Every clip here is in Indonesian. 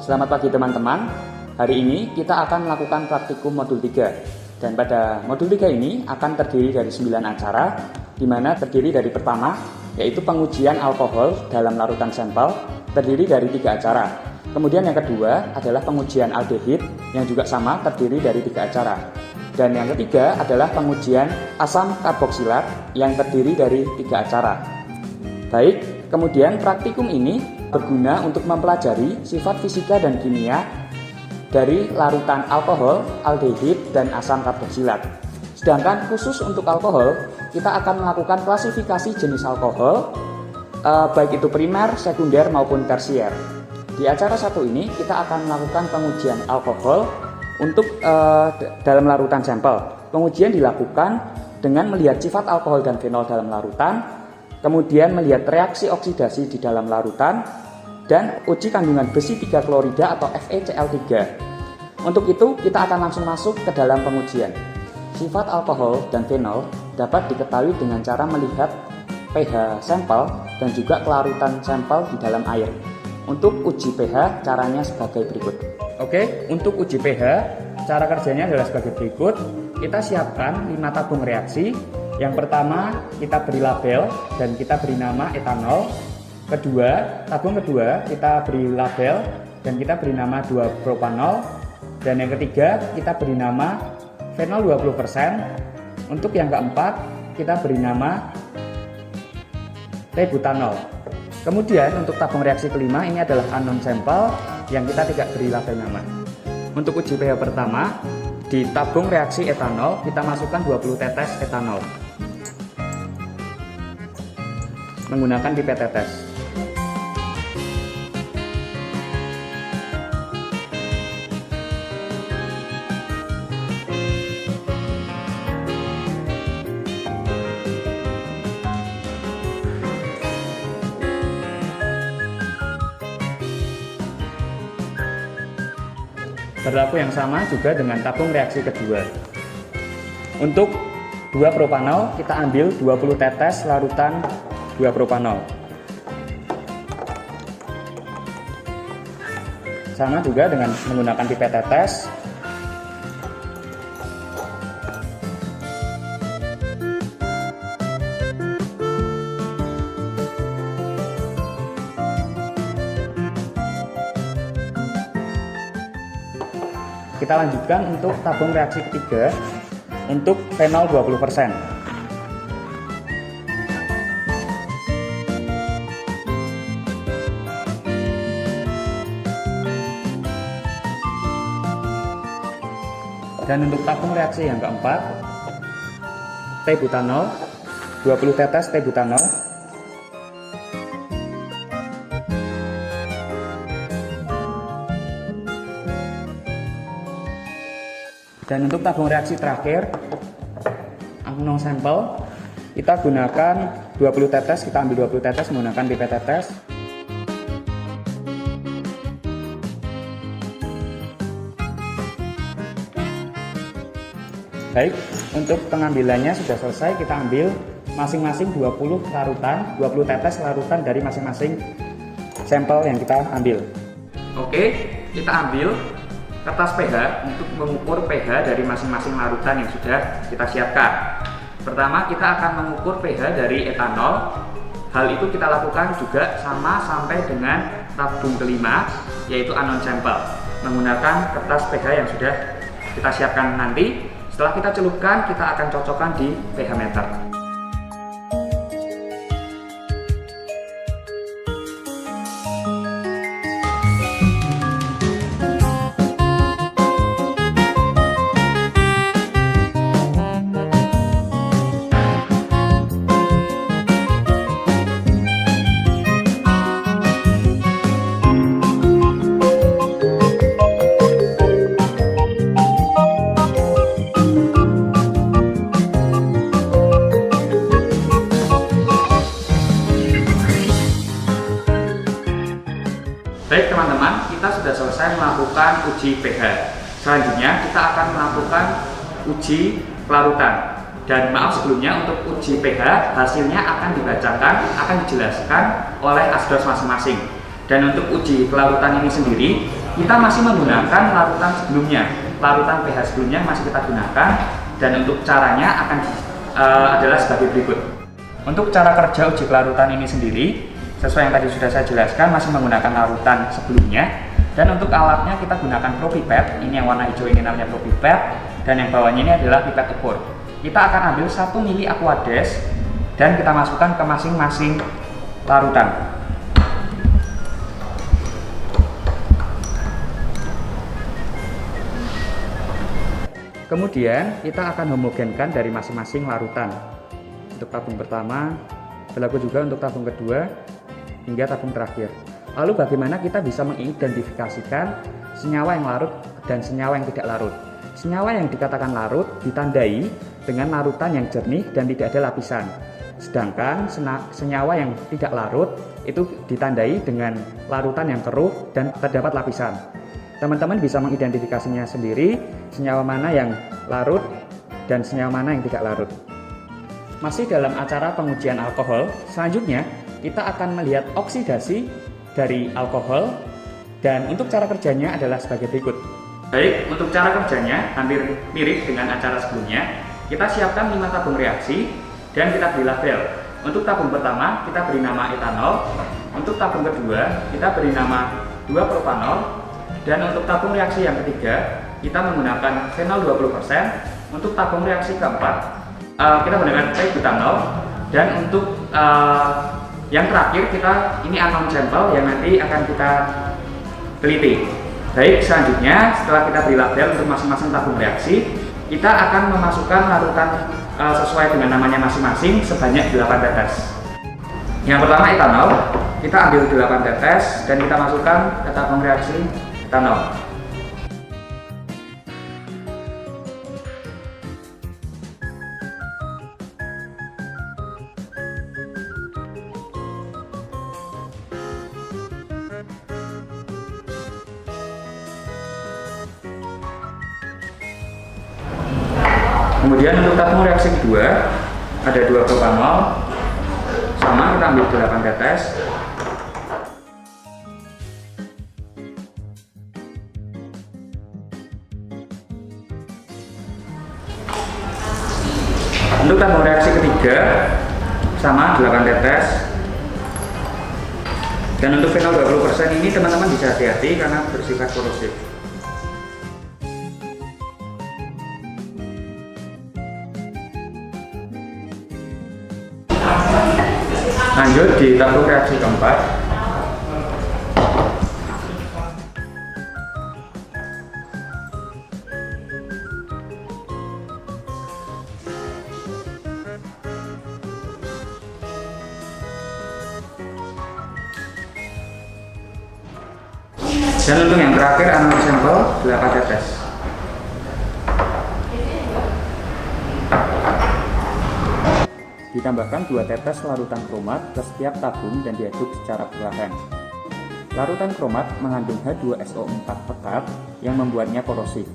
Selamat pagi teman-teman. Hari ini kita akan melakukan praktikum modul 3. Dan pada modul 3 ini akan terdiri dari 9 acara, di mana terdiri dari pertama, yaitu pengujian alkohol dalam larutan sampel, terdiri dari 3 acara. Kemudian yang kedua adalah pengujian aldehid, yang juga sama terdiri dari 3 acara. Dan yang ketiga adalah pengujian asam karboksilat, yang terdiri dari 3 acara. Baik, kemudian praktikum ini berguna untuk mempelajari sifat fisika dan kimia dari larutan alkohol, aldehid, dan asam karboksilat. Sedangkan khusus untuk alkohol, kita akan melakukan klasifikasi jenis alkohol, baik itu primer, sekunder, maupun tersier. Di acara 1 ini, kita akan melakukan pengujian alkohol untuk dalam larutan sampel. Pengujian dilakukan dengan melihat sifat alkohol dan fenol dalam larutan, kemudian melihat reaksi oksidasi di dalam larutan, dan uji kandungan besi 3 klorida atau FeCl3. Untuk itu, kita akan langsung masuk ke dalam pengujian. Sifat alkohol dan fenol dapat diketahui dengan cara melihat pH sampel dan juga kelarutan sampel di dalam air. Untuk uji pH, caranya sebagai berikut. Oke, untuk uji pH, cara kerjanya adalah sebagai berikut. Kita siapkan 5 tabung reaksi. Yang pertama, kita beri label dan kita beri nama etanol. Tabung kedua, kita beri label dan kita beri nama 2-propanol. Dan yang ketiga, kita beri nama fenol 20%. Untuk yang keempat, kita beri nama T-butanol. Kemudian untuk tabung reaksi kelima, ini adalah unknown sampel yang kita tidak beri label nama. Untuk uji pH pertama, di tabung reaksi etanol, kita masukkan 20 tetes etanol menggunakan pipet tetes. Berlaku yang sama juga dengan tabung reaksi kedua. Untuk 2-propanol, kita ambil 20 tetes larutan 2-propanol. Sama juga dengan menggunakan pipet tetes. Kita lanjutkan untuk tabung reaksi ketiga untuk fenol 20%. Dan untuk tabung reaksi yang keempat, T-butanol, 20 tetes T-butanol. Dan untuk tabung reaksi terakhir, unknown sampel, kita gunakan 20 tetes, kita ambil 20 tetes menggunakan pipet tetes. Baik, untuk pengambilannya sudah selesai, kita ambil masing-masing 20 larutan, 20 tetes larutan dari masing-masing sampel yang kita ambil. Oke, kita ambil kertas pH untuk mengukur pH dari masing-masing larutan yang sudah kita siapkan. Pertama, kita akan mengukur pH dari etanol. Hal itu kita lakukan juga sama sampai dengan tabung kelima, yaitu unknown sampel, menggunakan kertas pH yang sudah kita siapkan nanti. Setelah kita celupkan, kita akan cocokkan di pH meter. Baik teman-teman, kita sudah selesai melakukan uji pH. Selanjutnya kita akan melakukan uji kelarutan. Dan maaf sebelumnya, untuk uji pH hasilnya akan dibacakan, akan dijelaskan oleh asdos masing-masing. Dan untuk uji kelarutan ini sendiri, kita masih menggunakan larutan sebelumnya, larutan pH sebelumnya masih kita gunakan, dan untuk caranya akan adalah sebagai berikut. Untuk cara kerja uji kelarutan ini sendiri, sesuai yang tadi sudah saya jelaskan, masih menggunakan larutan sebelumnya, dan untuk alatnya kita gunakan propipet. Ini yang warna hijau ini namanya propipet, dan yang bawahnya ini adalah pipet ukur. Kita akan ambil 1 mili aquades dan kita masukkan ke masing-masing larutan. Kemudian kita akan homogenkan dari masing-masing larutan. Untuk tabung pertama, berlaku juga untuk tabung kedua hingga tabung terakhir. Lalu bagaimana kita bisa mengidentifikasikan senyawa yang larut dan senyawa yang tidak larut? Senyawa yang dikatakan larut ditandai dengan larutan yang jernih dan tidak ada lapisan. Sedangkan senyawa yang tidak larut itu ditandai dengan larutan yang keruh dan terdapat lapisan. Teman-teman bisa mengidentifikasinya sendiri, senyawa mana yang larut dan senyawa mana yang tidak larut. Masih dalam acara pengujian alkohol, selanjutnya kita akan melihat oksidasi dari alkohol, dan untuk cara kerjanya adalah sebagai berikut. Baik, untuk cara kerjanya hampir mirip dengan acara sebelumnya. Kita siapkan 5 tabung reaksi dan kita beri label. Untuk tabung pertama kita beri nama etanol, untuk tabung kedua kita beri nama 2-propanol, dan untuk tabung reaksi yang ketiga kita menggunakan fenol 20%, untuk tabung reaksi keempat kita menggunakan butanol, dan untuk yang terakhir ini unknown sampel yang nanti akan kita teliti. Baik, selanjutnya setelah kita beri label untuk masing-masing tabung reaksi, kita akan memasukkan larutan sesuai dengan namanya masing-masing sebanyak 8 tetes. Yang pertama etanol, kita ambil 8 tetes dan kita masukkan ke tabung reaksi etanol. Kemudian untuk tabung reaksi kedua ada 2-propanol, sama kita ambil 8 tetes. Untuk tabung reaksi ketiga sama 8 tetes. Dan untuk fenol 20% ini teman-teman bisa hati-hati karena bersifat korosif. Lanjut di tabung reaksi keempat. Dan untuk yang terakhir unknown sampel 8 tetes. Ditambahkan 2 tetes larutan kromat ke setiap tabung dan diaduk secara perlahan. Larutan kromat mengandung H2SO4 pekat yang membuatnya korosif,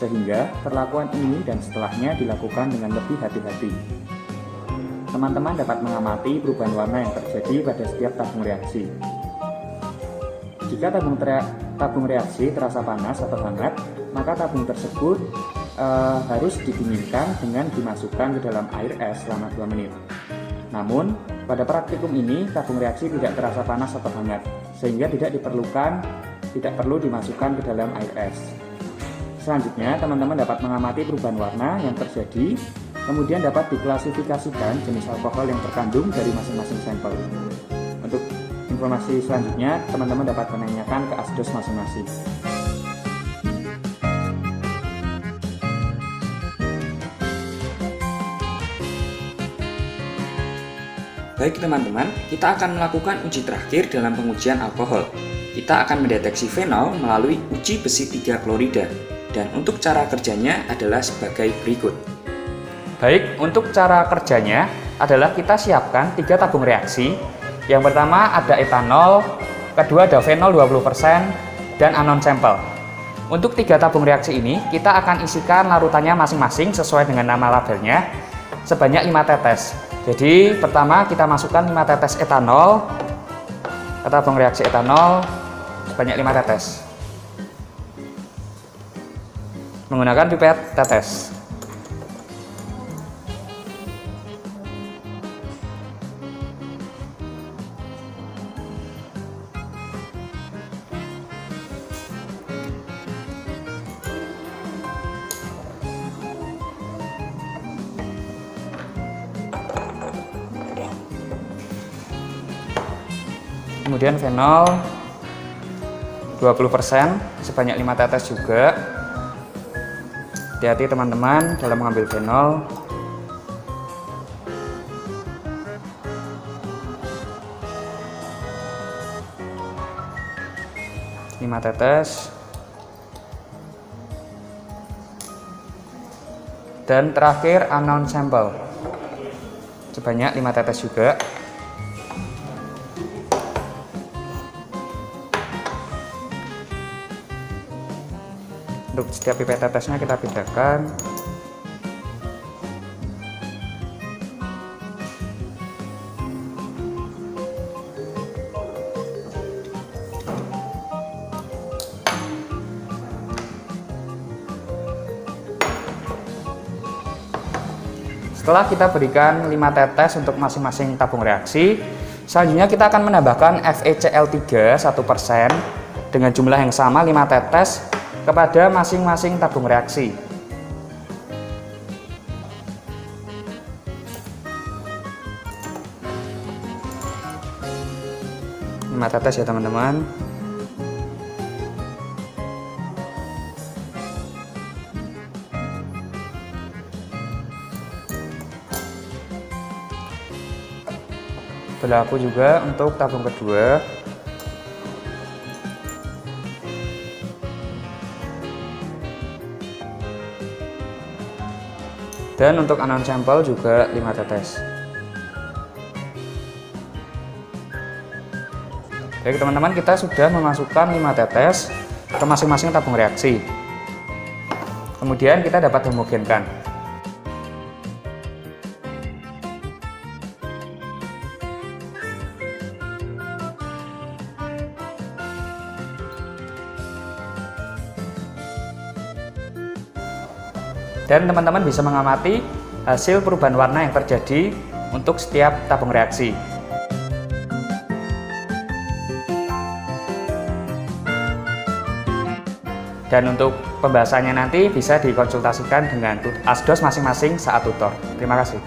sehingga perlakuan ini dan setelahnya dilakukan dengan lebih hati-hati. Teman-teman dapat mengamati perubahan warna yang terjadi pada setiap tabung reaksi. Jika tabung reaksi terasa panas atau hangat, maka tabung tersebut harus didinginkan dengan dimasukkan ke dalam air es selama 2 menit. Namun, pada praktikum ini tabung reaksi tidak terasa panas atau hangat, sehingga tidak perlu dimasukkan ke dalam air es. Selanjutnya, teman-teman dapat mengamati perubahan warna yang terjadi, kemudian dapat diklasifikasikan jenis alkohol yang terkandung dari masing-masing sampel. Untuk informasi selanjutnya, teman-teman dapat menanyakan ke asdos masing-masing. Baik teman-teman, kita akan melakukan uji terakhir dalam pengujian alkohol. Kita akan mendeteksi fenol melalui uji besi 3 klorida. Dan untuk cara kerjanya adalah sebagai berikut. Baik, untuk cara kerjanya adalah kita siapkan 3 tabung reaksi. Yang pertama ada etanol, kedua ada fenol 20%, dan unknown sampel. Untuk 3 tabung reaksi ini, kita akan isikan larutannya masing-masing sesuai dengan nama labelnya, sebanyak 5 tetes. Jadi pertama kita masukkan 5 tetes etanol ke tabung reaksi etanol sebanyak 5 tetes. menggunakan pipet tetes. Kemudian fenol 20% sebanyak 5 tetes juga. Hati-hati teman-teman dalam mengambil fenol. Lima tetes. Dan terakhir unknown sample sebanyak 5 tetes juga. Untuk setiap pipet tetesnya kita bedakan. Setelah kita berikan 5 tetes untuk masing-masing tabung reaksi, selanjutnya kita akan menambahkan FeCl3 1% dengan jumlah yang sama 5 tetes kepada masing-masing tabung reaksi. Lima tetes ya teman-teman. Berlaku juga untuk tabung kedua. Dan untuk unknown sample juga 5 tetes. Baik teman-teman, kita sudah memasukkan 5 tetes ke masing-masing tabung reaksi. Kemudian kita dapat homogenkan. Dan teman-teman bisa mengamati hasil perubahan warna yang terjadi untuk setiap tabung reaksi. Dan untuk pembahasannya nanti bisa dikonsultasikan dengan asdos masing-masing saat tutor. Terima kasih.